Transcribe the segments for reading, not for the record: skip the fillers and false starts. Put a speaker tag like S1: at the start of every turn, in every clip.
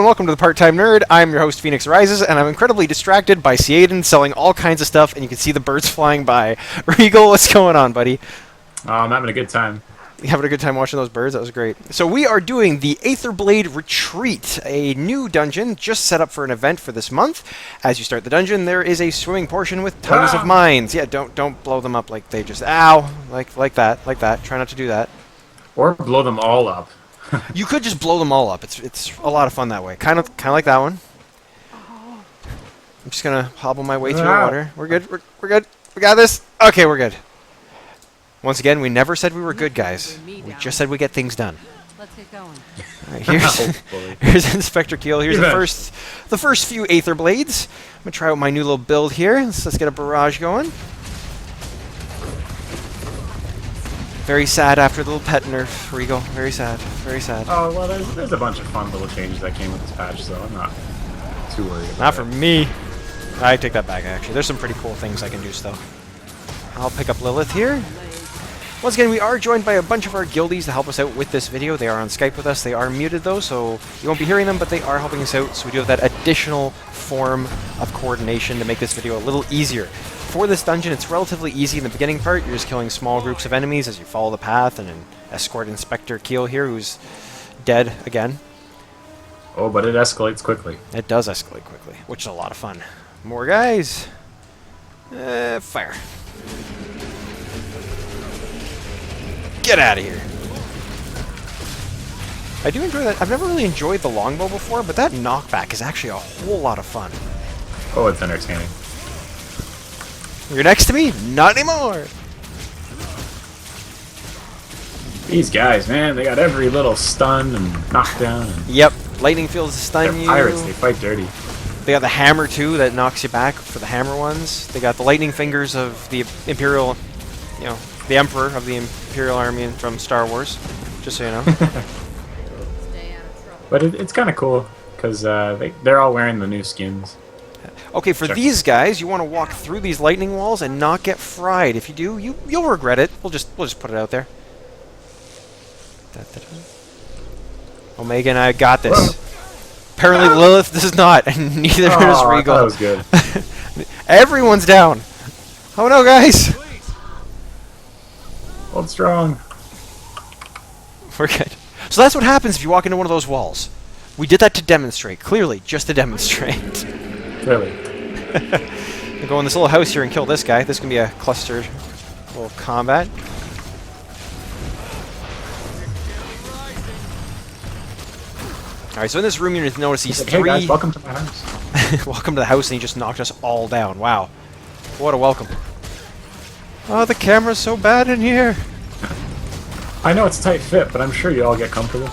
S1: welcome to the Part-Time Nerd. I'm your host, Fenix Rises, and I'm incredibly distracted by Aetherblade selling all kinds of stuff, and you can see the birds flying by. Reagle, what's going on, buddy?
S2: I'm having a good time.
S1: You having a good time watching those birds? That was great. So we are doing the Aetherblade Retreat, a new dungeon just set up for an event for this month. As you start the dungeon, there is a swimming portion with tons of mines. Yeah, don't blow them up like they just like that. Try not to do that.
S2: Or blow them all up.
S1: You could just blow them all up. It's a lot of fun that way. Kind of like that one. I'm just gonna hobble my way through the water. We're good. We're good. We got this. Okay, we're good. Once again, we never said we were good guys. We just said we get things done.
S3: Let's get going.
S1: All right, here's Inspector Keel. Here's the first few Aether Blades. I'm gonna try out my new little build here. Let's get a barrage going. Very sad after the little pet nerf, Reagle. Very sad. Very sad.
S2: Oh, well, there's a bunch of fun little changes that came with this patch, so I'm not too worried about
S1: Not for me. I take that back, actually. There's some pretty cool things I can do still. I'll pick up Lilith here. Once again, we are joined by a bunch of our guildies to help us out with this video. They are on Skype with us. They are muted, though, so you won't be hearing them, but they are helping us out, so we do have that additional form of coordination to make this video a little easier. For this dungeon, it's relatively easy in the beginning part. You're just killing small groups of enemies as you follow the path and then escort Inspector Keel here, who's dead again.
S2: Oh, but it escalates quickly.
S1: It does escalate quickly, which is a lot of fun. More guys. Fire. Get out of here. I do enjoy that. I've never really enjoyed the longbow before, but that knockback is actually a whole lot of fun.
S2: Oh, it's entertaining.
S1: You're next to me? Not anymore!
S2: These guys, man, they got every little stun and knockdown. And
S1: Yep, lightning fields to stun
S2: they're
S1: you.
S2: pirates, they fight dirty.
S1: They got the hammer too that knocks you back for the hammer ones. They got the lightning fingers of the Imperial, the Emperor of the Imperial Army from Star Wars, just so you know.
S2: But it's kind of cool, because they're all wearing the new skins.
S1: Okay, for these guys, you want to walk through these lightning walls and not get fried. If you do, you'll regret it. We'll just put it out there. Omega and I got this. Whoa. Apparently Lilith does not, and neither does Reagle.
S2: That was good.
S1: Everyone's down. Oh no, guys!
S2: Hold strong.
S1: We're good. So that's what happens if you walk into one of those walls. We did that to demonstrate. Clearly, just to demonstrate.
S2: Really?
S1: We'll go in this little house here and kill this guy. This can be a cluster little combat. Alright, so in this room you're going to notice these
S2: Hey guys, welcome to my house.
S1: Welcome to the house, and he just knocked us all down. Wow. What a welcome. Oh, the camera's so bad in here.
S2: I know it's a tight fit, but I'm sure you all get comfortable.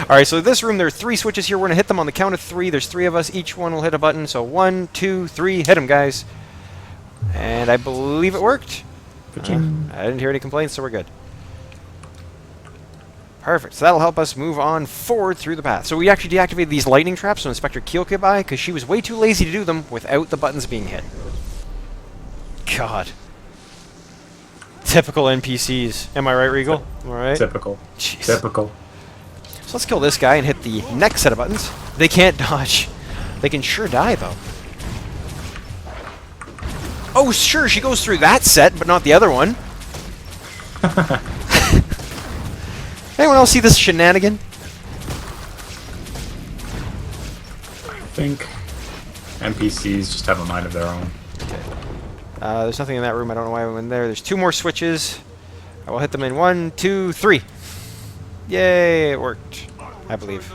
S1: Alright, so this room, there are 3 switches here. We're going to hit them on the count of 3. There's 3 of us. Each one will hit a button. So 1, 2, 3. Hit them, guys. And I believe it worked. I didn't hear any complaints, so we're good. Perfect. So that'll help us move on forward through the path. So we actually deactivated these lightning traps so Inspector Keel could by, because she was way too lazy to do them without the buttons being hit. God. Typical NPCs. Am I right, Reagle? Am I right?
S2: Typical.
S1: Jeez.
S2: Typical.
S1: So let's kill this guy and hit the next set of buttons. They can't dodge. They can sure die, though. Oh, sure, she goes through that set, but not the other one. Anyone else see this shenanigan?
S2: I think NPCs just have a mind of their own.
S1: Okay. There's nothing in that room. I don't know why I went there. There's 2 more switches. I will hit them in 1, 2, 3. Yay, it worked. I believe.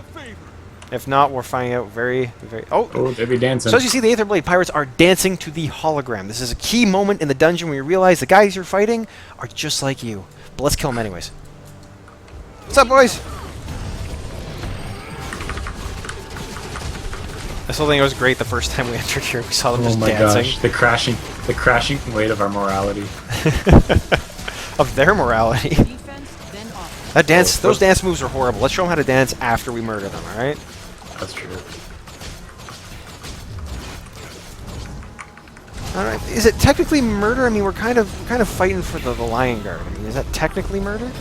S1: If not, we're finding out very...
S2: Oh, they be dancing.
S1: So as you see, the Aetherblade pirates are dancing to the hologram. This is a key moment in the dungeon where you realize the guys you're fighting are just like you. But let's kill them anyways. What's up, boys? This whole thing was great the first time we entered here. We saw them just dancing.
S2: Gosh, the crashing weight of our morality.
S1: Of their morality. That dance, those dance moves are horrible. Let's show them how to dance after we murder them. All right?
S2: That's true.
S1: All right. Is it technically murder? I mean, we're kind of fighting for the Lion Guard. I mean, is that technically murder?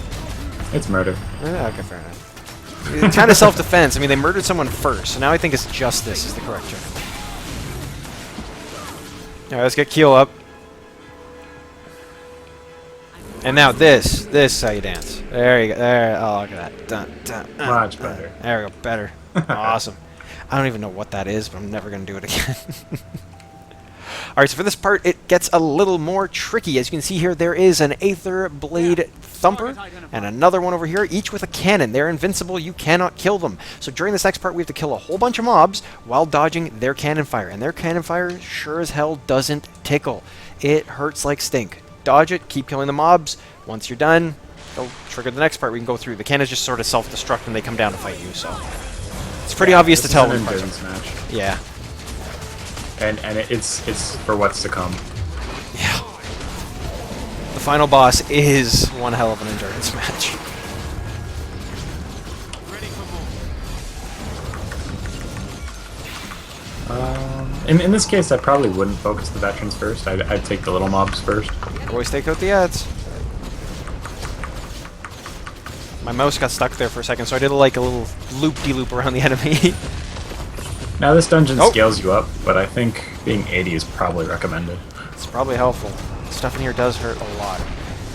S2: It's murder.
S1: Okay, fair enough. It's kind of self-defense. I mean, they murdered someone first, so now I think it's justice is the correct term. Alright, let's get Keel up. And now this is how you dance. There you go. There. Oh, look at that. Dun, dun,
S2: Much better.
S1: There we go. Better. Awesome. I don't even know what that is, but I'm never going to do it again. Alright, so for this part, it gets a little more tricky. As you can see here, there is an Aetherblade Thumper and another one over here, each with a cannon. They're invincible. You cannot kill them. So during this next part, we have to kill a whole bunch of mobs while dodging their cannon fire. And their cannon fire sure as hell doesn't tickle. It hurts like stink. Dodge it, keep killing the mobs. Once you're done, go trigger the next part we can go through. The cannons just sort of self-destruct when they come down to fight you, so it's pretty obvious to tell when
S2: endurance match.
S1: Yeah.
S2: And it's for what's to come.
S1: Yeah. The final boss is one hell of an endurance match.
S2: In this case, I probably wouldn't focus the veterans first. I'd take the little mobs first.
S1: Always take out the ads. My mouse got stuck there for a second, so I did like a little loop-de-loop around the enemy.
S2: Now this dungeon scales you up, but I think being 80 is probably recommended.
S1: It's probably helpful. Stuff in here does hurt a lot.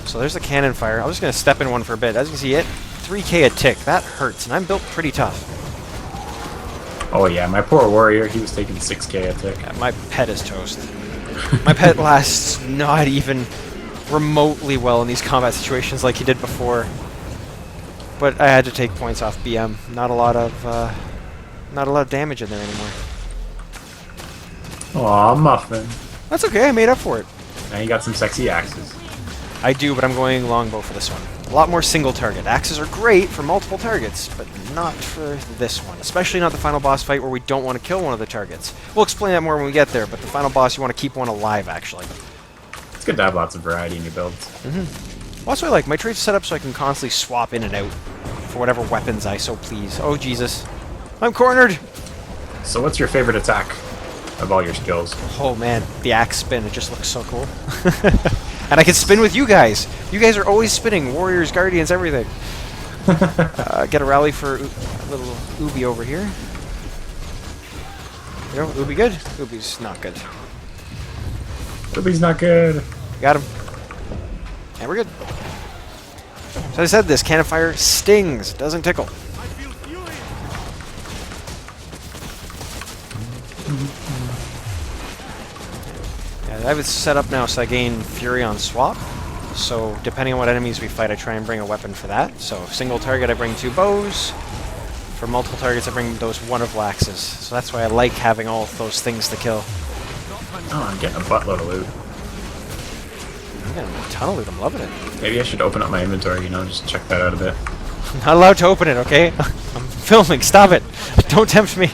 S1: So there's the cannon fire. I'm just going to step in one for a bit. As you can see, it 3k a tick. That hurts, and I'm built pretty tough.
S2: Oh yeah, my poor warrior, he was taking 6k a tick.
S1: Yeah, my pet is toast. My pet lasts not even remotely well in these combat situations like he did before. But I had to take points off BM. Not a lot of damage in there anymore.
S2: Aw, Muffin.
S1: That's okay, I made up for it.
S2: Now you got some sexy axes.
S1: I do, but I'm going longbow for this one. A lot more single target. Axes are great for multiple targets, but not for this one. Especially not the final boss fight where we don't want to kill one of the targets. We'll explain that more when we get there, but the final boss, you want to keep one alive, actually.
S2: It's good to have lots of variety in your builds.
S1: Mm-hmm. Also, I like my trade's set up so I can constantly swap in and out for whatever weapons I so please. Oh, Jesus. I'm cornered!
S2: So what's your favorite attack of all your skills?
S1: Oh, man. The axe spin. It just looks so cool. And I can spin with you guys. You guys are always spinning. Warriors, Guardians, everything. Get a rally for a little Ubi over here. You know, Ubi good? Ubi's not good.
S2: Ubi's not good.
S1: Got him. And we're good. So I said this, cannon fire stings, doesn't tickle. I have it set up now so I gain Fury on swap. So depending on what enemies we fight, I try and bring a weapon for that. So single target, I bring 2 bows. For multiple targets, I bring those wonderful axes. So that's why I like having all of those things to kill.
S2: Oh, I'm getting a buttload of loot.
S1: I'm getting a ton of loot. I'm loving it.
S2: Maybe I should open up my inventory, you know, just check that out a bit.
S1: I'm not allowed to open it, okay? I'm filming. Stop it. Don't tempt me.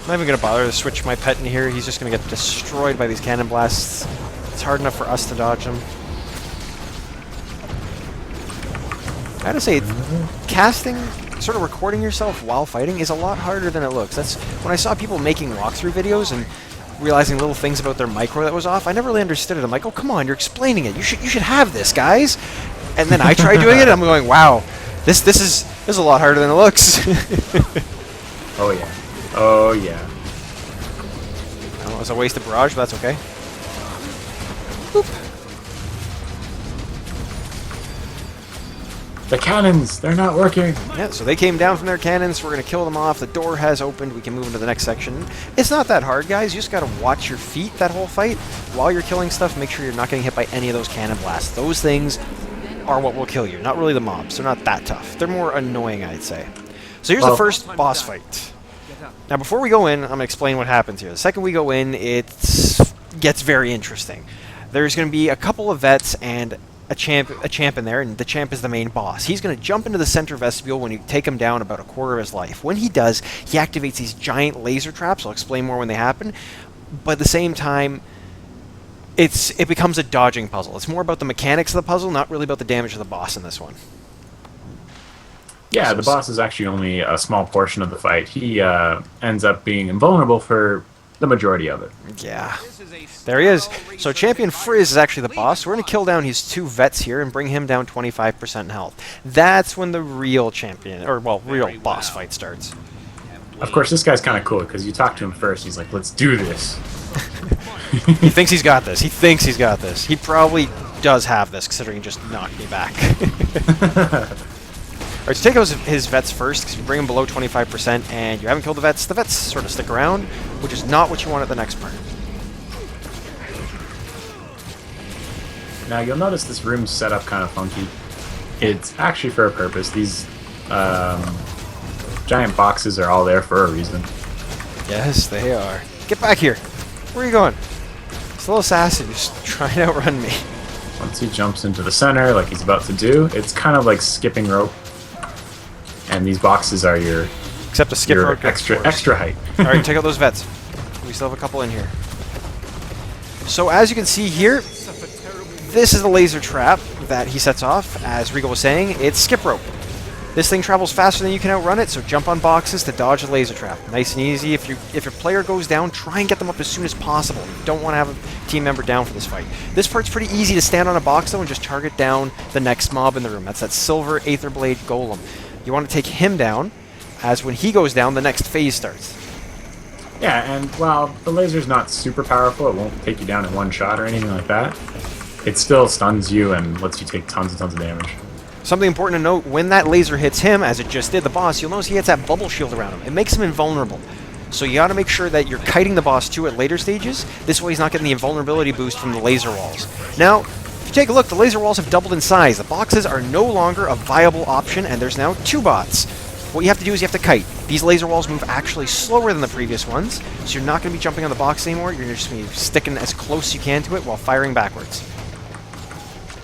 S1: I'm not even going to bother to switch my pet in here. He's just going to get destroyed by these cannon blasts. It's hard enough for us to dodge them. I gotta say, casting, sort of recording yourself while fighting is a lot harder than it looks. That's when I saw people making walkthrough videos and realizing little things about their micro that was off, I never really understood it. I'm like, oh, come on, you're explaining it. You should have this, guys. And then I try doing it, and I'm going, wow, this is a lot harder than it looks.
S2: Oh, yeah. Oh, yeah.
S1: I don't know, it was a waste of barrage, but that's okay. Boop.
S2: The cannons! They're not working!
S1: Yeah, so they came down from their cannons. We're going to kill them off. The door has opened. We can move into the next section. It's not that hard, guys. You just got to watch your feet that whole fight. While you're killing stuff, make sure you're not getting hit by any of those cannon blasts. Those things are what will kill you, not really the mobs. They're not that tough. They're more annoying, I'd say. So here's the first boss fight. Now, before we go in, I'm going to explain what happens here. The second we go in, it gets very interesting. There's going to be a couple of vets and a champ in there, and the champ is the main boss. He's going to jump into the center vestibule when you take him down about a quarter of his life. When he does, he activates these giant laser traps. I'll explain more when they happen. But at the same time, it becomes a dodging puzzle. It's more about the mechanics of the puzzle, not really about the damage of the boss in this one.
S2: Yeah, the boss is actually only a small portion of the fight. He ends up being invulnerable for the majority of it.
S1: Yeah. There he is. So Champion Frizz is actually the boss. We're going to kill down his 2 vets here and bring him down 25% in health. That's when the real champion, or well, real boss fight starts.
S2: Of course, this guy's kind of cool because you talk to him first. He's like, "Let's do this."
S1: He thinks he's got this. He thinks he's got this. He probably does have this, considering he just knocked me back. Alright, so take out his vets first, because you bring him below 25%, and you haven't killed the vets sort of stick around, which is not what you want at the next part.
S2: Now, you'll notice this room's set up kind of funky. It's actually for a purpose. These giant boxes are all there for a reason.
S1: Yes, they are. Get back here! Where are you going? This little assassin just trying to outrun me.
S2: Once he jumps into the center, like he's about to do, it's kind of like skipping rope. And these boxes are your
S1: Except a skip rope
S2: extra height.
S1: Alright, take out those vets. We still have a couple in here. So as you can see here, this is the laser trap that he sets off. As Reagle was saying, it's skip rope. This thing travels faster than you can outrun it, so jump on boxes to dodge the laser trap. Nice and easy. If your player goes down, try and get them up as soon as possible. You don't want to have a team member down for this fight. This part's pretty easy to stand on a box though and just target down the next mob in the room. That's that silver Aetherblade Golem. You want to take him down, as when he goes down, the next phase starts.
S2: Yeah, and while the laser's not super powerful, it won't take you down in one shot or anything like that. It still stuns you and lets you take tons and tons of damage.
S1: Something important to note, when that laser hits him, as it just did the boss, you'll notice he gets that bubble shield around him. It makes him invulnerable. So you gotta make sure that you're kiting the boss too at later stages. This way he's not getting the invulnerability boost from the laser walls. Now, if you take a look, the laser walls have doubled in size. The boxes are no longer a viable option, and there's now 2 bots. What you have to do is you have to kite. These laser walls move actually slower than the previous ones, so you're not going to be jumping on the box anymore. You're just going to be sticking as close as you can to it while firing backwards.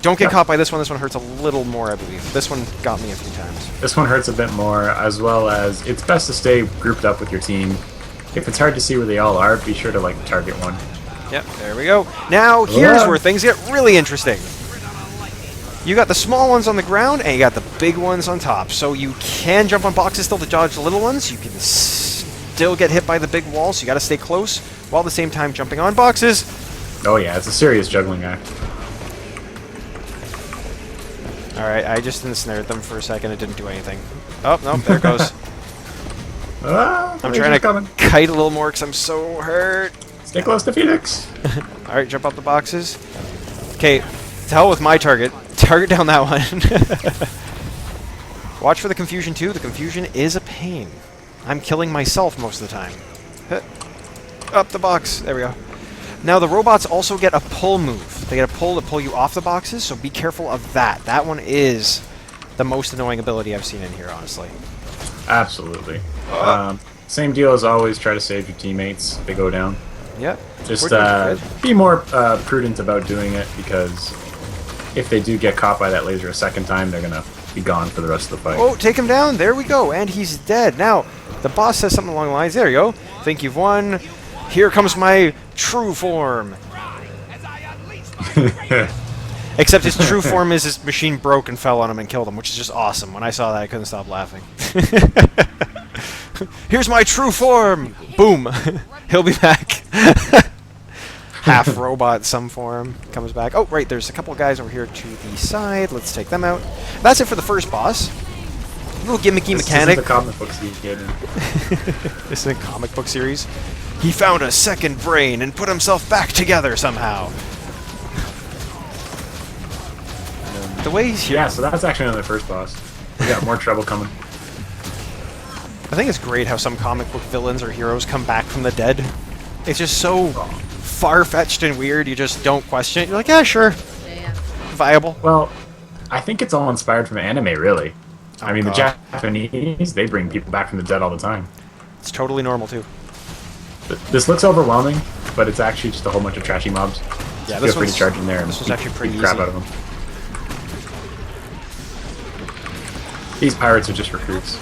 S1: Don't get caught by this one. This one hurts a little more, I believe. This one got me a few times.
S2: This one hurts a bit more, as well as it's best to stay grouped up with your team. If it's hard to see where they all are, be sure to like target one.
S1: Yep, there we go. Now, here's where things get really interesting. You got the small ones on the ground, and you got the big ones on top. So you can jump on boxes still to dodge the little ones. You can still get hit by the big walls, so you got to stay close, while at the same time jumping on boxes.
S2: Oh yeah, it's a serious juggling act.
S1: Alright, I just ensnared them for a second. It didn't do anything. Oh, no, there it goes. I'm trying to kite a little more because I'm so hurt.
S2: Stay close to Fenix.
S1: Alright, jump up the boxes. Okay, to hell with my target. Target down that one. Watch for the confusion too. The confusion is a pain. I'm killing myself most of the time. Up the box. There we go. Now the robots also get a pull move. They get a pull to pull you off the boxes, so be careful of that. That one is the most annoying ability I've seen in here, honestly.
S2: Absolutely. Same deal as always, try to save your teammates if they go down.
S1: Yep.
S2: Just be more prudent about doing it, because if they do get caught by that laser a second time, they're going to be gone for the rest of the fight.
S1: Oh, take him down. There we go. And he's dead. Now, the boss says something along the lines. There you go. Think you've won. Here comes my true form. Except his true form is his machine broke and fell on him and killed him, which is just awesome. When I saw that, I couldn't stop laughing. Here's my true form! Boom! He'll be back. Half robot, some form, comes back. Oh, right, there's a couple guys over here to the side. Let's take them out. That's it for the first boss. Little gimmicky mechanic.
S2: This is the comic books he's getting.
S1: This is a comic book series. He found a second brain and put himself back together somehow. The way he's here.
S2: Yeah, so that's actually another first boss. We got more trouble coming.
S1: I think it's great how some comic book villains or heroes come back from the dead. It's just so far-fetched and weird, you just don't question it. You're like, yeah, sure.
S3: Yeah.
S1: Viable.
S2: Well, I think it's all inspired from anime, really.
S1: Oh,
S2: I mean,
S1: God.
S2: the Japanese, they bring people back from the dead all the time.
S1: It's totally normal, too.
S2: This looks overwhelming, but it's actually just a whole bunch of trashy mobs.
S1: Yeah,
S2: Feel free to charge in there and
S1: this was actually pretty
S2: beat the crap
S1: easy.
S2: out of them. These pirates are just recruits.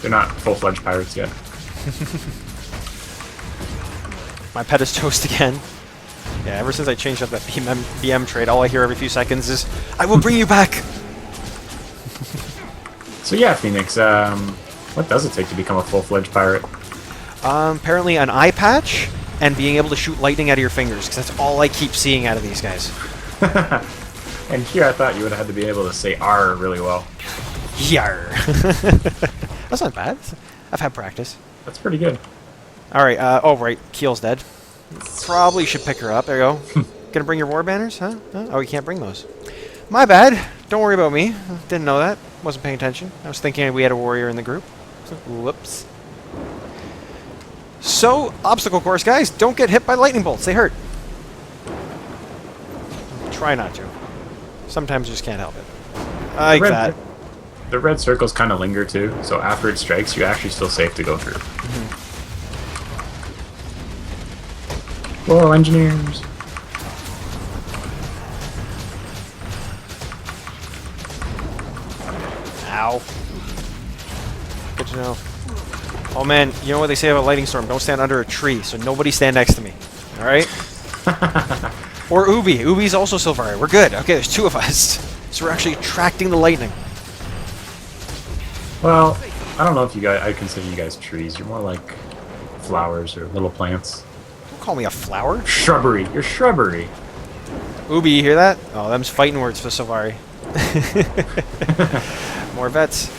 S2: They're not full-fledged pirates yet.
S1: My pet is toast again. Yeah, ever since I changed up that BM trade, all I hear every few seconds is, I will bring you back!
S2: So yeah, Phoenix, what does it take to become a full-fledged pirate?
S1: Apparently an eye patch, and being able to shoot lightning out of your fingers, because that's all I keep seeing out of these guys.
S2: And here I thought you would have had to be able to say R really well.
S1: Yar. That's not bad. I've had practice.
S2: That's pretty good.
S1: Alright, oh right, Keel's dead. Probably should pick her up. There you go. Gonna bring your war banners, huh? Oh, you can't bring those. My bad. Don't worry about me. Didn't know that. Wasn't paying attention. I was thinking we had a warrior in the group. Whoops. So, obstacle course, guys. Don't get hit by lightning bolts. They hurt. Try not to. Sometimes you just can't help it. Like that.
S2: The red circles kind of linger too, so after it strikes, you're actually still safe to go through. Whoa, engineers!
S1: Ow. Good to know. Oh man, you know what they say about lightning storm? Don't stand under a tree, so nobody stand next to me. Alright? Or Ubi. Ubi's also Silvari. We're good. Okay, there's two of us. So we're actually attracting the lightning.
S2: Well, I don't know if you guys, I consider you guys trees. You're more like flowers or little plants.
S1: Don't call me a flower.
S2: Shrubbery. You're shrubbery.
S1: Ubi, you hear that? Oh, them's fighting words for Silvari. More vets.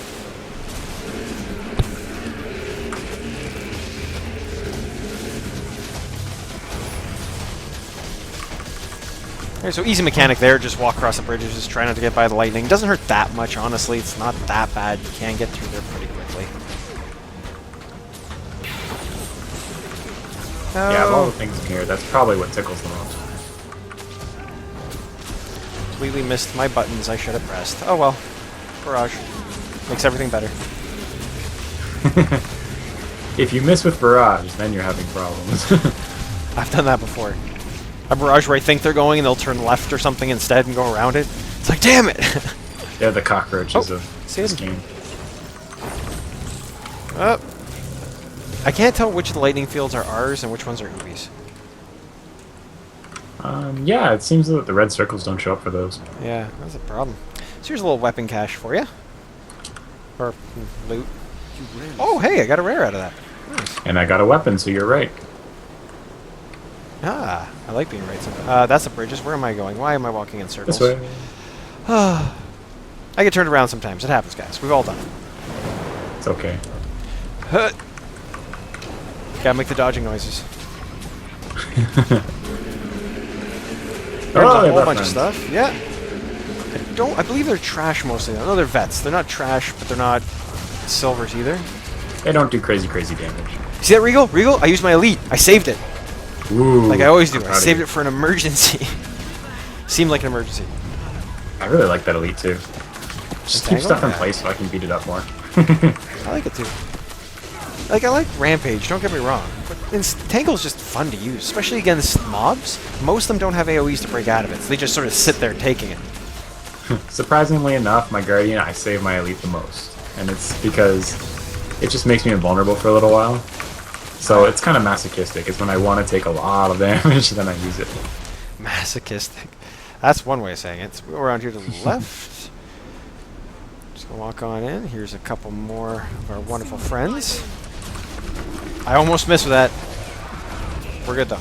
S1: Okay, so easy mechanic there, just walk across the bridges, just try not to get by the lightning. Doesn't hurt that much, honestly. It's not that bad. You can get through there pretty quickly. Oh.
S2: Yeah, of all the things in here, that's probably what tickles the most.
S1: Completely missed my buttons I should have pressed. Oh well. Barrage. Makes everything better.
S2: If you miss with barrage, then you're having problems.
S1: I've done that before. A barrage where I think they're going and they'll turn left or something instead and go around it. It's like, damn it!
S2: They're the cockroaches of this game.
S1: I can't tell which of the lightning fields are ours and which ones are Ubi's.
S2: Yeah, it seems that the red circles don't show up for those.
S1: Yeah, that's a problem. So here's a little weapon cache for you. Or loot. Oh, hey, I got a rare out of that. Nice.
S2: And I got a weapon, so you're right.
S1: Ah, I like being right sometimes. That's the bridges. Where am I going? Why am I walking in circles?
S2: This way.
S1: I get turned around sometimes. It happens, guys. We've all done it.
S2: It's okay.
S1: Gotta make the dodging noises. There's
S2: Oh,
S1: a whole bunch of stuff. Yeah. I believe they're trash mostly. I know they're vets. They're not trash, but they're not silvers either.
S2: They don't do crazy damage.
S1: See that Reagle? Reagle? I used my elite. I saved it.
S2: Ooh,
S1: like I always do.
S2: I'm
S1: I saved it for an emergency. Seemed like an emergency.
S2: I really like that elite too. Just keep stuff in
S1: Yeah.
S2: place so I can beat it up more.
S1: I like it too. Like, I like Rampage, don't get me wrong. But Tangle's just fun to use, especially against mobs. Most of them don't have AoEs to break out of it, so they just sort of sit there taking it.
S2: Surprisingly enough, my Guardian, I save my elite the most. And it's because it just makes me invulnerable for a little while. So it's kind of masochistic. It's when I want to take a lot of damage, then I use it.
S1: Masochistic. That's one way of saying it. So we'll go around here to the left. Just gonna walk on in. Here's a couple more of our wonderful friends. I almost missed with that. We're good though.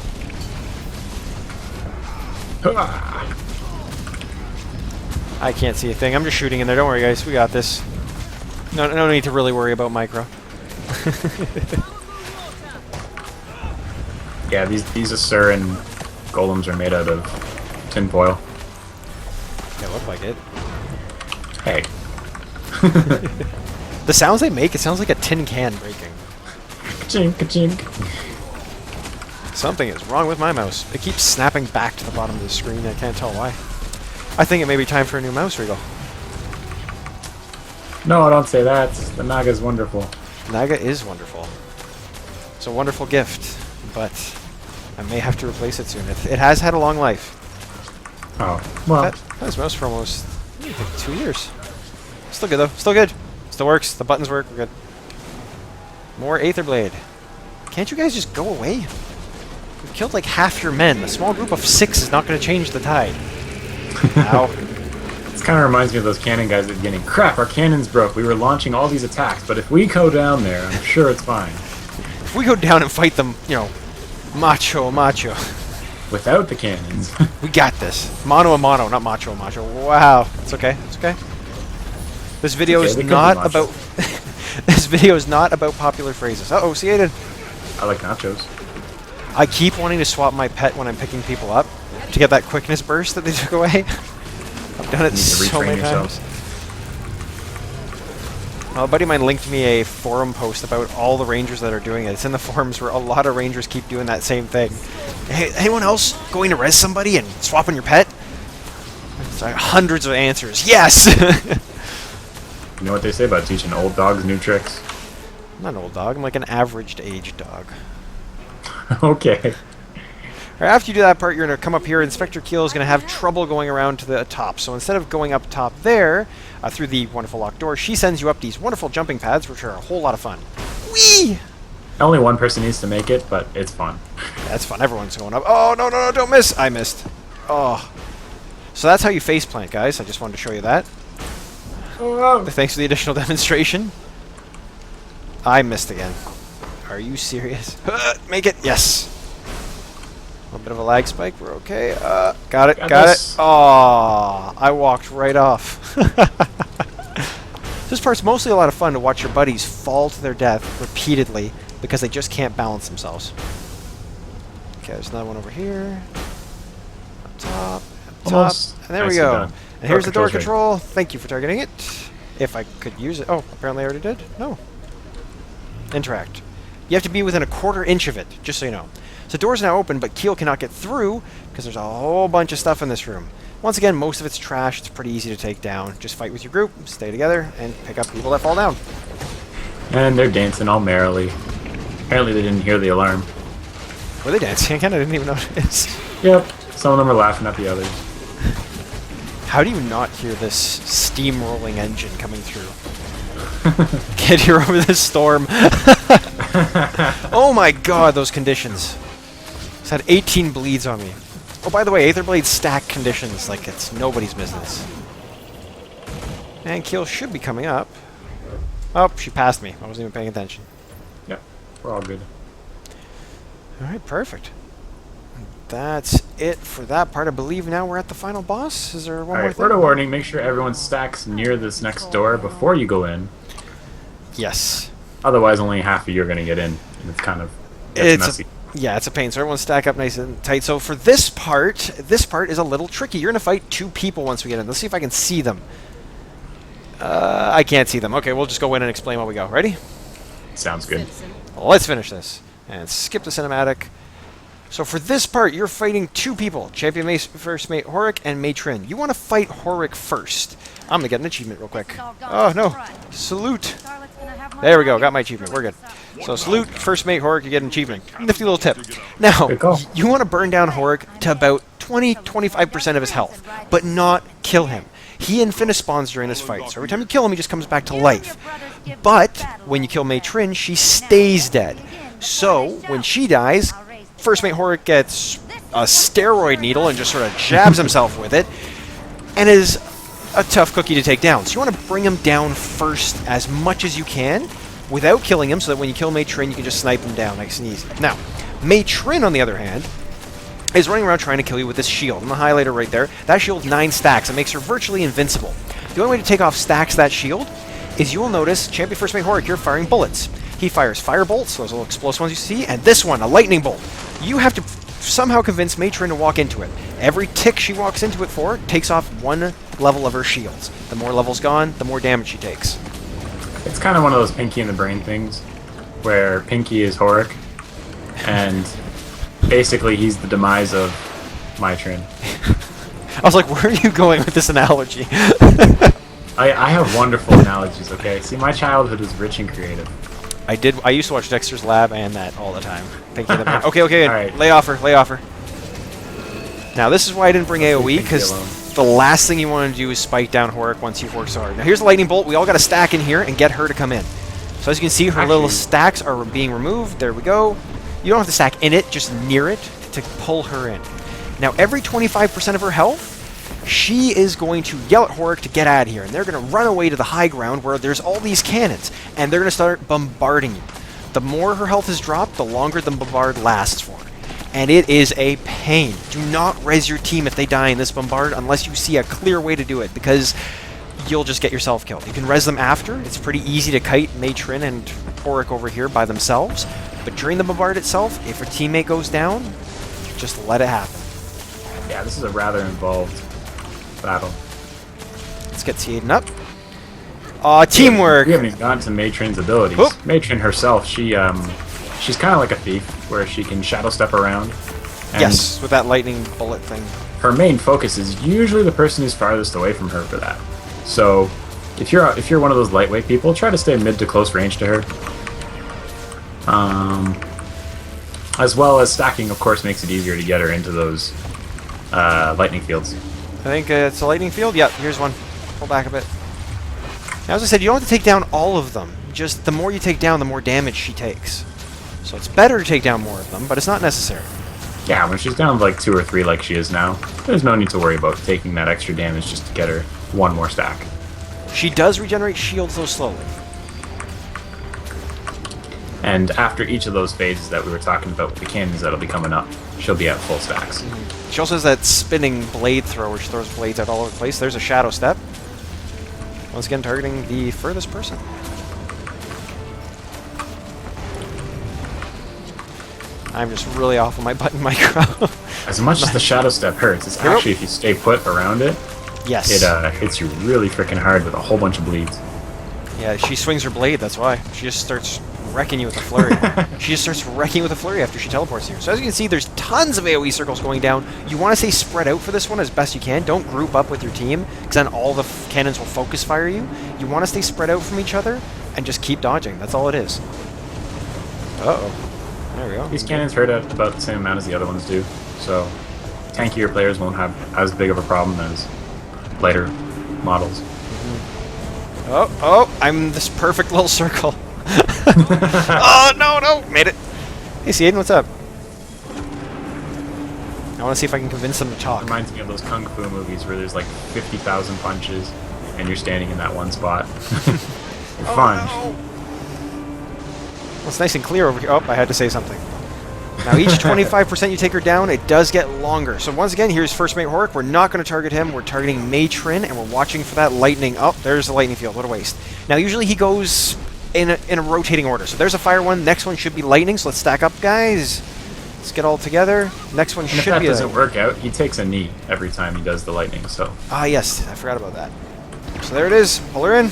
S1: I can't see a thing. I'm just shooting in there. Don't worry, guys. We got this. No need to really worry about micro.
S2: Yeah, these Asuran golems are made out of tinfoil.
S1: They look like it.
S2: Hey.
S1: The sounds they make, it sounds like a tin can breaking.
S2: Ka-chink, ka-chink.
S1: Something is wrong with my mouse. It keeps snapping back to the bottom of the screen. I can't tell why. I think it may be time for a new mouse, Reagle.
S2: No, don't say that. The Naga's wonderful.
S1: Naga is wonderful. It's a wonderful gift, but I may have to replace it soon. It has had a long life.
S2: Oh, well.
S1: That was mouse for almost, I think, 2 years. Still good, though. Still good. Still works. The buttons work. We're good. More Aetherblade. Can't you guys just go away? You've killed like half your men. A small group of 6 is not going to change the tide. Ow.
S2: This kind of reminds me of those cannon guys at the beginning. Crap, our cannons broke. We were launching all these attacks, but if we go down there, I'm sure it's fine.
S1: If we go down and fight them, you know, Macho, macho.
S2: Without the cannons.
S1: We got this. Mono a mono, not macho a macho. Wow. It's okay. It's okay. This video is not about... This video is not about popular phrases. Uh-oh, see, Aiden.
S2: I like nachos.
S1: I keep wanting to swap my pet when I'm picking people up to get that quickness burst that they took away. I've done it so many times. Well, a buddy of mine linked me a forum post about all the rangers that are doing it. It's in the forums where a lot of rangers keep doing that same thing. Hey, anyone else going to res somebody and swapping your pet? It's like hundreds of answers. Yes!
S2: You know what they say about teaching old dogs new tricks?
S1: I'm not an old dog. I'm like an averaged age dog.
S2: Okay.
S1: Right, after you do that part, you're going to come up here. Inspector Keel is going to have trouble going around to the top. So instead of going up top there, through the wonderful locked door, she sends you up these wonderful jumping pads, which are a whole lot of fun. Whee!
S2: Only one person needs to make it, but it's fun.
S1: That's fun. Everyone's going up. Oh, no, no, no, don't miss. I missed. Oh. So that's how you face plant, guys. I just wanted to show you that.
S2: Oh.
S1: Thanks for the additional demonstration. I missed again. Are you serious? Make it. Yes. A little bit of a lag spike. We're okay. Got it. Got it. Oh, I walked right off. This part's mostly a lot of fun to watch your buddies fall to their death repeatedly because they just can't balance themselves. Okay, there's another one over here. Up top. Up top. And there we go. And here's the door control. Thank you for targeting it. If I could use it. Oh, apparently I already did. No. Interact. You have to be within a quarter inch of it, just so you know. So the door's now open, but Keel cannot get through because there's a whole bunch of stuff in this room. Once again, most of it's trash. It's pretty easy to take down. Just fight with your group, stay together, and pick up people that fall down.
S2: And they're dancing all merrily. Apparently they didn't hear the alarm.
S1: Were they dancing again? I didn't even notice.
S2: Yep. Some of them are laughing at the others.
S1: How do you not hear this steamrolling engine coming through? Get here over this storm. Oh my god, those conditions. It's had 18 bleeds on me. Oh, by the way, Aetherblade stack conditions like it's nobody's business. And Keel should be coming up. Oh, she passed me. I wasn't even paying attention.
S2: Yep, we're all good.
S1: Alright, perfect. That's it for that part. I believe now we're at the final boss. Is there one more thing?
S2: Word of warning, make sure everyone stacks near this next door before you go in.
S1: Yes.
S2: Otherwise, only half of you are going to get in, and it's kind of messy.
S1: Yeah, it's a pain. So everyone stack up nice and tight. So for this part is a little tricky. You're going to fight two people once we get in. Let's see if I can see them. I can't see them. Okay, we'll just go in and explain while we go. Ready?
S2: Sounds good.
S1: Let's finish this. And skip the cinematic. So for this part, you're fighting two people. Champion First Mate Horik and Matron. You want to fight Horik first. I'm going to get an achievement real quick. Oh, no. Salute. There we go. Got my achievement. We're good. So salute First Mate Horik. You get an achievement. Nifty little tip. Now, you want to burn down Horik to about 20-25% of his health, but not kill him. He infinite spawns during this fight, so every time you kill him, he just comes back to life. But when you kill Matron, she stays dead. So when she dies, First Mate Horik gets a steroid needle and just sort of jabs himself with it, and is a tough cookie to take down. So you want to bring him down first as much as you can without killing him, so that when you kill Matron, you can just snipe him down nice and easy. Now, Matron, on the other hand, is running around trying to kill you with this shield. And the highlighter right there, that shield's 9 stacks. It makes her virtually invincible. The only way to take off stacks that shield is you will notice Champion First Mate Horik, you're firing bullets. He fires fire bolts, those little explosive ones you see, and this one, a lightning bolt. You have to somehow convince Matron to walk into it. Every tick she walks into it for takes off 1 level of her shields. The more levels gone, the more damage she takes.
S2: It's kind of one of those Pinky in the Brain things, where Pinky is Horik, and basically he's the demise of Matron.
S1: I was like, where are you going with this analogy?
S2: I have wonderful analogies, okay? See, my childhood was rich and creative.
S1: I used to watch Dexter's Lab and that all the time. Okay, okay,
S2: right.
S1: Lay off her. Now, this is why I didn't bring AoE, because the last thing you want to do is spike down Horik once you've worked so hard. Now, here's the lightning bolt. We all got to stack in here and get her to come in. So as you can see, her little stacks are being removed. There we go. You don't have to stack in it, just near it to pull her in. Now, every 25% of her health, she is going to yell at Horik to get out of here, and they're going to run away to the high ground where there's all these cannons, and they're going to start bombarding you. The more her health is dropped, the longer the bombard lasts for. and it is a pain. Do not res your team if they die in this bombard unless you see a clear way to do it, because you'll just get yourself killed. You can res them after. It's pretty easy to kite Matron and Auric over here by themselves, but during the bombard itself, if a teammate goes down, just let it happen.
S2: Yeah, this is a rather involved battle.
S1: Let's get T8 up. Teamwork!
S2: We haven't even gotten to Matron's abilities.
S1: Oop.
S2: Matron herself, she's kind of like a thief, where she can shadow step around. And
S1: Yes, with that lightning bullet thing.
S2: her main focus is usually the person who's farthest away from her for that. So, if you're one of those lightweight people, try to stay mid to close range to her. As well as stacking, of course, makes it easier to get her into those lightning fields.
S1: I think it's a lightning field. Yep, here's one. Pull back a bit. Now, as I said, you don't have to take down all of them. Just the more you take down, the more damage she takes. So it's better to take down more of them, but it's not necessary.
S2: Yeah, when she's down to like 2 or 3 like she is now, there's no need to worry about taking that extra damage just to get her one more stack.
S1: She does regenerate shields, though, slowly.
S2: And after each of those phases that we were talking about with the cannons that'll be coming up, she'll be at full stacks.
S1: She also has that spinning blade throw where she throws blades out all over the place. There's a shadow step. Once again, targeting the furthest person. I'm just really off on my button micro.
S2: As much as the shadow step hurts, it's actually, if you stay put around it,
S1: Yes.
S2: it hits you really freaking hard with a whole bunch of bleeds.
S1: Yeah, she swings her blade, that's why. She just starts wrecking you with a flurry. She just starts wrecking you with a flurry after she teleports you. So as you can see, there's tons of AoE circles going down. You want to stay spread out for this one as best you can. Don't group up with your team, because then all the cannons will focus fire you. You want to stay spread out from each other, and just keep dodging. That's all it is. Uh-oh. There we go.
S2: These cannons hurt at about the same amount as the other ones do, so tankier players won't have as big of a problem as lighter models.
S1: Oh, I'm this perfect little circle. Oh, no, made it. Hey, Aiden, what's up? I want to see if I can convince them to talk.
S2: Reminds me of those kung fu movies where there's like 50,000 punches and you're standing in that one spot. Fun.
S1: No. Well, it's nice and clear over here. Oh, I had to say something. Now, each 25% you take her down, it does get longer. So once again, here's First Mate Horik. We're not going to target him. We're targeting Matron, and we're watching for that lightning. Oh, there's the lightning field. What a waste. Now, usually he goes in a rotating order. So there's a fire one. Next one should be lightning. So let's stack up, guys. Let's get all together. Next one should be.
S2: If that doesn't work out, he takes a knee every time he does the lightning. So.
S1: Ah, yes, I forgot about that. So there it is. Pull her in.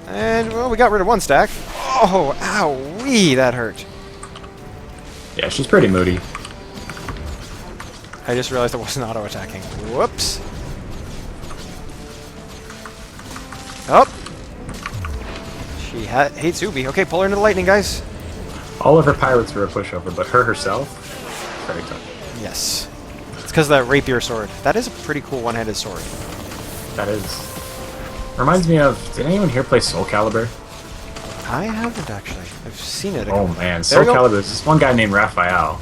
S1: And, well, we got rid of one stack. Oh, ow-wee, that hurt.
S2: Yeah, she's pretty moody.
S1: I just realized I wasn't auto-attacking. Whoops. Oh. She hates Ubi. Okay, pull her into the lightning, guys.
S2: All of her pilots were a pushover, but her herself, very tough.
S1: Yes. It's because of that rapier sword. That is a pretty cool one-handed sword.
S2: That is. Reminds me of, did anyone here play Soul Calibur?
S1: I haven't, actually. I've seen it.
S2: Oh man, Soul Calibur, there's this one guy named Raphael,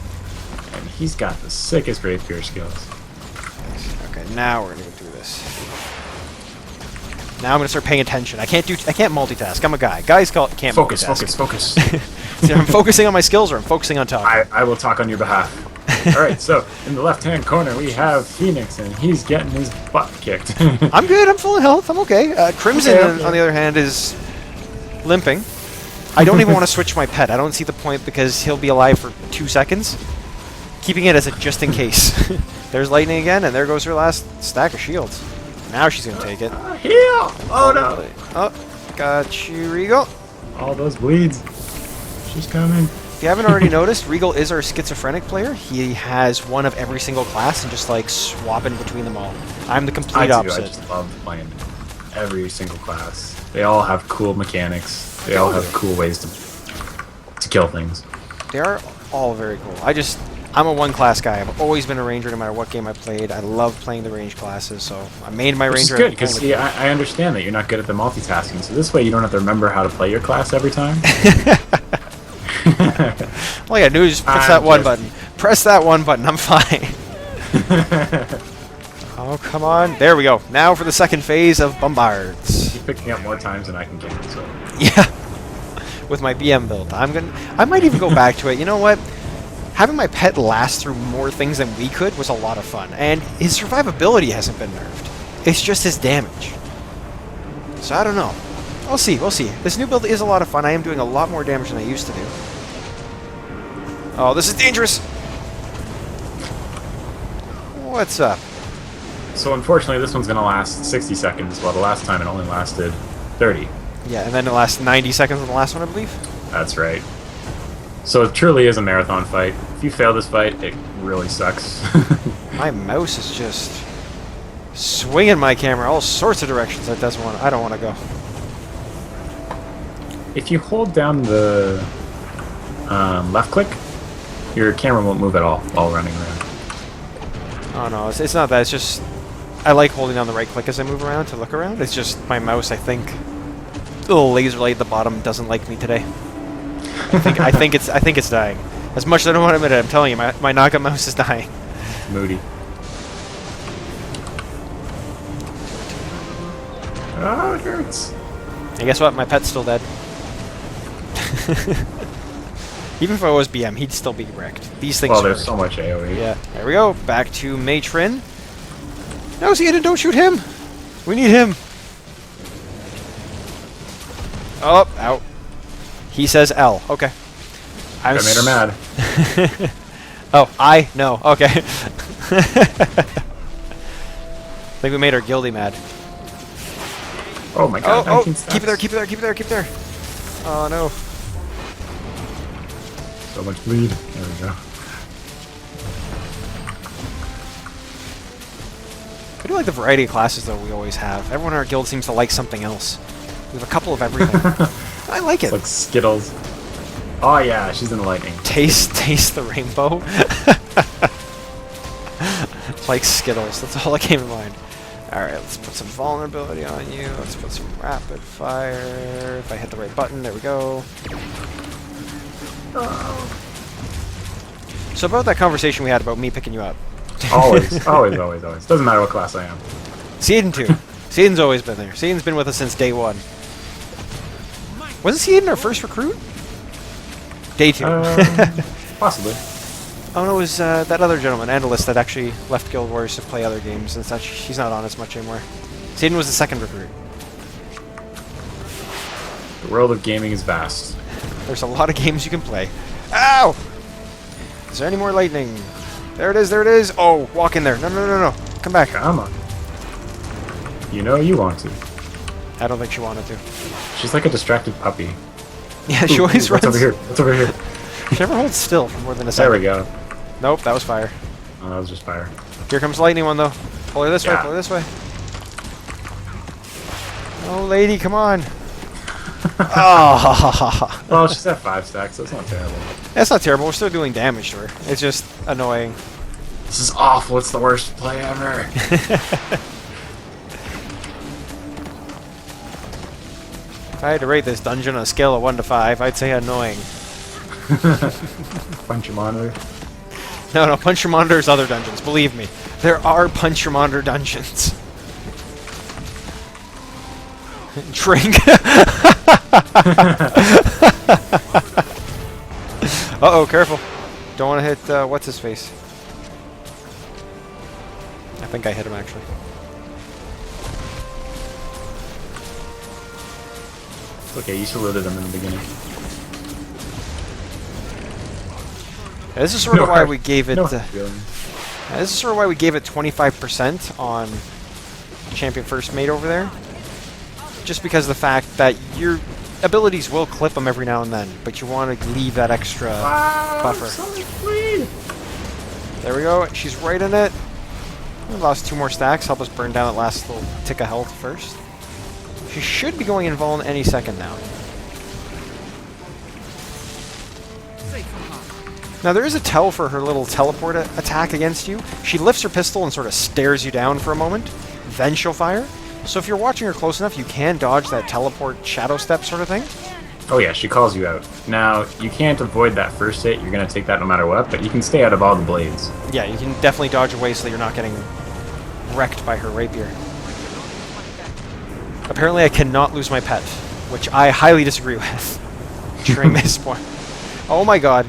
S2: and he's got the sickest rapier skills.
S1: Okay, now we're going to go through this. Now I'm going to start paying attention. I can't multitask. I'm a guy. Guys can't
S2: focus,
S1: multitask.
S2: focus.
S1: So I'm focusing on my skills or I'm focusing on talking?
S2: I will talk on your behalf. Alright, so in the left-hand corner we have Fenix, and he's getting his butt kicked.
S1: I'm good. I'm full of health. I'm okay. Crimson,
S2: Okay.
S1: on the other hand, is limping. I don't even want to switch my pet. I don't see the point because he'll be alive for 2 seconds. Keeping it as a just in case. There's lightning again, and there goes her last stack of shields. Now she's going to take it.
S2: Heal! Oh no!
S1: Oh, got you, Reagle.
S2: All those bleeds. She's coming.
S1: If you haven't already noticed, Reagle is our schizophrenic player. He has one of every single class and just like swapping between them all. I'm the complete opposite.
S2: I just love playing every single class. They all have cool mechanics. They all have cool ways to kill things.
S1: They are all very cool. I'm a one-class guy. I've always been a ranger no matter what game I played. I love playing the range classes, so I made my ranger.
S2: It's good, because see, I understand that you're not good at the multitasking, so this way you don't have to remember how to play your class every time.
S1: All you gotta do is just press that one button. Press that one button, I'm fine. Oh, come on. There we go. Now for the second phase of bombards.
S2: He's picking up more times than I can count, so.
S1: Yeah. with my BM build. I might even go back to it. You know what? Having my pet last through more things than we could was a lot of fun, and his survivability hasn't been nerfed. It's just his damage. So I don't know. We'll see, we'll see. This new build is a lot of fun. I am doing a lot more damage than I used to do. Oh, this is dangerous! What's up?
S2: So unfortunately, this one's going to last 60 seconds, while the last time it only lasted 30.
S1: Yeah, and then it lasts 90 seconds on the last one, I believe?
S2: That's right. So it truly is a marathon fight. If you fail this fight, it really sucks.
S1: My mouse is just swinging my camera all sorts of directions I don't want to go.
S2: If you hold down the left click, your camera won't move at all while running around.
S1: Oh no, it's not that. It's just I like holding down the right click as I move around to look around. It's just my mouse, I think. The little laser light at the bottom doesn't like me today. I think it's dying. As much as I don't want to admit it, I'm telling you, my Naga mouse is dying.
S2: Moody. Oh, it hurts.
S1: And guess what? My pet's still dead. Even if I was BM, he'd still be wrecked. These things.
S2: Well, there's so much AoE.
S1: Yeah. There we go. Back to Matron. No, Zidane, don't shoot him. We need him. Oh, out. He says L. Okay.
S2: I made her mad.
S1: Oh, I? No. Okay. I think we made our guildie mad.
S2: Oh my god,
S1: oh,
S2: 19 stacks.
S1: keep it there, keep it there, keep it there, keep it there. Oh no.
S2: So much bleed. There we go.
S1: I do like the variety of classes though we always have. Everyone in our guild seems to like something else. We have a couple of everything. I like it.
S2: It's like Skittles. Oh yeah, she's in the lightning.
S1: Taste the rainbow. Like Skittles. That's all that came to mind. Alright, let's put some vulnerability on you. Let's put some rapid fire. If I hit the right button, there we go.
S2: Oh.
S1: So about that conversation we had about me picking you up.
S2: Always, always, always, always. Doesn't matter what class I am.
S1: Season 2. Season's always been there. Season's been with us since day 1. Wasn't Season our first recruit? Day 2.
S2: Possibly.
S1: Oh no, it was that other gentleman, Analyst, that actually left Guild Wars to play other games and such. He's not on as much anymore. Season was the second recruit.
S2: The world of gaming is vast.
S1: There's a lot of games you can play. Ow! Is there any more lightning? There it is, there it is! Oh, walk in there. No, no, no, no. Come back.
S2: Come on. You know you want to.
S1: I don't think she wanted to.
S2: She's like a distracted puppy.
S1: Yeah, she always runs.
S2: What's over here? What's over here?
S1: She never holds still for more than a second.
S2: There we go.
S1: Nope, that was fire.
S2: Oh, that was just fire.
S1: Here comes the lightning one, though. Pull her this way, pull her this way. Oh, lady, come on. Oh.
S2: Well, she's at 5 stacks, so it's not terrible.
S1: That's not terrible. We're still doing damage to her. It's just annoying.
S2: This is awful. It's the worst play ever.
S1: If I had to rate this dungeon on a scale of 1 to 5, I'd say annoying.
S2: Punch your monitor.
S1: No, Punch Your Monitor's other dungeons. Believe me. There are Punch Your Monitor dungeons. Drink. Uh-oh, careful. Don't want to hit, what's-his-face. I think I hit him, actually.
S2: Okay, you saluted him in the beginning.
S1: Yeah, this is sort of why we gave it.
S2: This
S1: this is sort of why we gave it 25% on Champion First Mate over there. Just because of the fact that your abilities will clip them every now and then, but you want to leave that extra buffer. There we go. She's right in it. We lost 2 more stacks. Help us burn down that last little tick of health first. She should be going invuln any second now. Now there is a tell for her little teleport attack against you. She lifts her pistol and sort of stares you down for a moment, then she'll fire. So if you're watching her close enough, you can dodge that teleport shadow step sort of thing.
S2: Oh yeah, she calls you out. Now, you can't avoid that first hit, you're going to take that no matter what, but you can stay out of all the blades.
S1: Yeah, you can definitely dodge away so that you're not getting wrecked by her rapier. Apparently I cannot lose my pet, which I highly disagree with. during this point. Oh my god.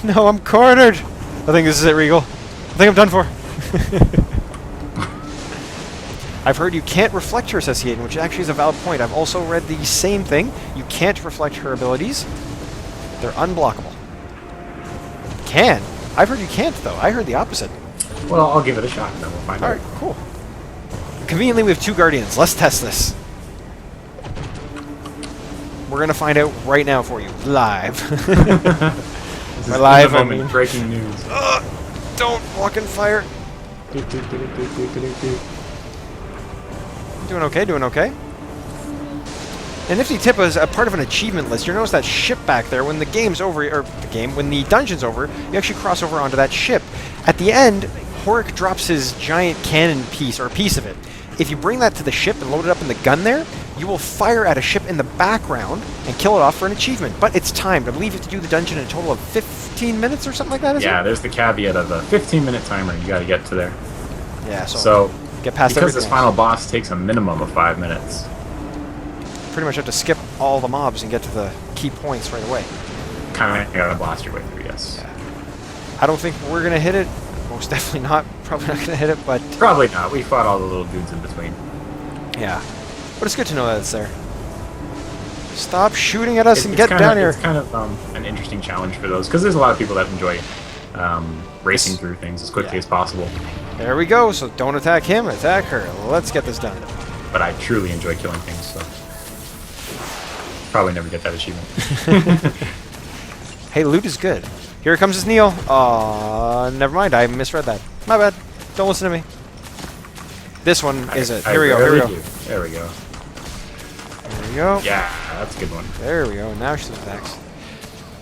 S1: No, I'm cornered! I think this is it, Reagle. I think I'm done for. I've heard you can't reflect her, says Hayden, which actually is a valid point. I've also read the same thing. You can't reflect her abilities. They're unblockable. Can? I've heard you can't, though. I heard the opposite.
S2: Well, I'll give it a shot, and then we'll find out.
S1: Alright, cool. Conveniently, we have 2 Guardians. Let's test this. We're going to find out right now for you. Live.
S2: By
S1: live, I mean...
S2: breaking news.
S1: Don't walk in fire. Doing okay, doing okay. A nifty tip is a part of an achievement list. You'll notice that ship back there. When the game's over, or when the dungeon's over, you actually cross over onto that ship. At the end, Horik drops his giant cannon piece, or a piece of it. If you bring that to the ship and load it up in the gun there, you will fire at a ship in the background and kill it off for an achievement. But it's timed. I believe you have to do the dungeon in a total of 15 minutes or something like that, is
S2: Yeah,
S1: it?
S2: there's the caveat of a 15-minute timer you got to get to there.
S1: Yeah,
S2: So
S1: get past
S2: because this
S1: everything
S2: final
S1: else.
S2: boss takes a minimum of 5 minutes.
S1: Pretty much have to skip all the mobs and get to the key points right away.
S2: Kind of gotta blast your way through, yes.
S1: Yeah. I don't think we're going to hit it. Most definitely not. Probably not going to hit it, but...
S2: Probably not. We fought all the little dudes in between.
S1: Yeah. But it's good to know that it's there. Stop shooting at us and get down here.
S2: It's kind of an interesting challenge for those, because there's a lot of people that enjoy racing through things as quickly as possible.
S1: There we go. So don't attack him, attack her. Let's get this done.
S2: But I truly enjoy killing things, so... Probably never get that achievement.
S1: Hey, loot is good. Here comes his Neil. Aw, never mind. I misread that. My bad. Don't listen to me. This one is it. Here we go. Here we go.
S2: There we go.
S1: There we go.
S2: Yeah, that's a good one.
S1: There we go. Now she's attacks.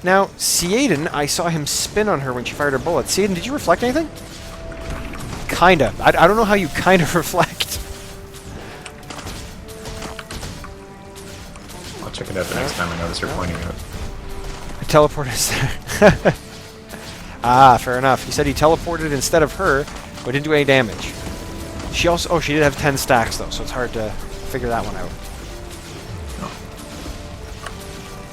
S1: Now, Seaden, I saw him spin on her when she fired her bullet. Seaden, did you reflect anything? Kinda. I don't know how you kind of reflect.
S2: I'll check it out the next time I notice her pointing out.
S1: I teleported there. Ah, fair enough. He said he teleported instead of her, but didn't do any damage. She also... Oh, she did have 10 stacks, though, so it's hard to figure that one out.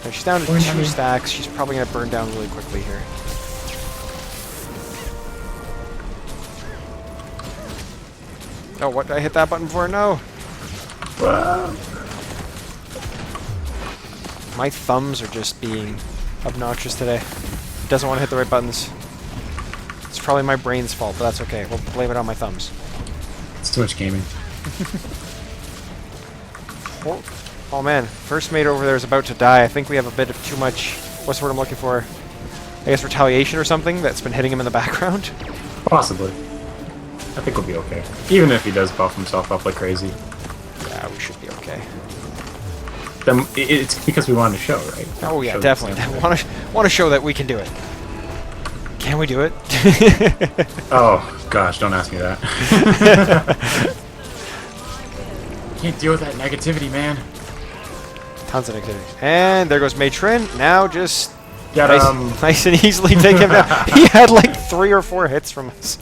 S1: So she's down to 2 stacks. She's probably going to burn down really quickly here. Oh, what? Did I hit that button for? No!
S2: Wow.
S1: My thumbs are just being obnoxious today. It doesn't want to hit the right buttons. It's probably my brain's fault, but that's okay. We'll blame it on my thumbs.
S2: It's too much gaming.
S1: Oh man, first mate over there is about to die. I think we have a bit of too much... What's the word I'm looking for? I guess retaliation or something that's been hitting him in the background?
S2: Possibly. I think we'll be okay. Even if he does buff himself up like crazy.
S1: Yeah, we should be okay.
S2: Then it's because we wanted to show, right?
S1: Oh yeah,
S2: Show
S1: definitely. Want to show that we can do it. Can we do it?
S2: Oh gosh, don't ask me that. Can't deal with that negativity, man.
S1: Tons of negativity. And there goes Matron. Now just
S2: Got
S1: nice and easily take him down. He had like 3 or 4 hits from us.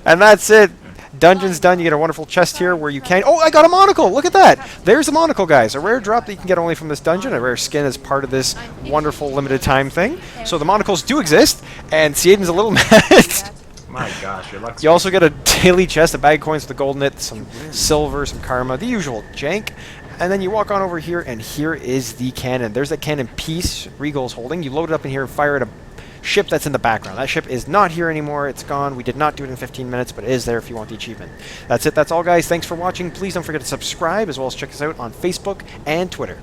S1: And that's it. Dungeon's done. You get a wonderful chest here where you can... Oh, I got a monocle! Look at that! There's a monocle, guys. A rare drop that you can get only from this dungeon. A rare skin as part of this wonderful limited time thing. So the monocles do exist, and Seaden's a little mad.
S2: My gosh, your luck's...
S1: You also get a daily chest, a bag of coins with a gold knit, some silver, some karma, the usual jank. And then you walk on over here, and here is the cannon. There's that cannon piece Reagle's holding. You load it up in here and fire at a ship that's in the background. That ship is not here anymore. It's gone. We did not do it in 15 minutes, but it is there if you want the achievement. That's it. That's all, guys. Thanks for watching. Please don't forget to subscribe, as well as check us out on Facebook and Twitter.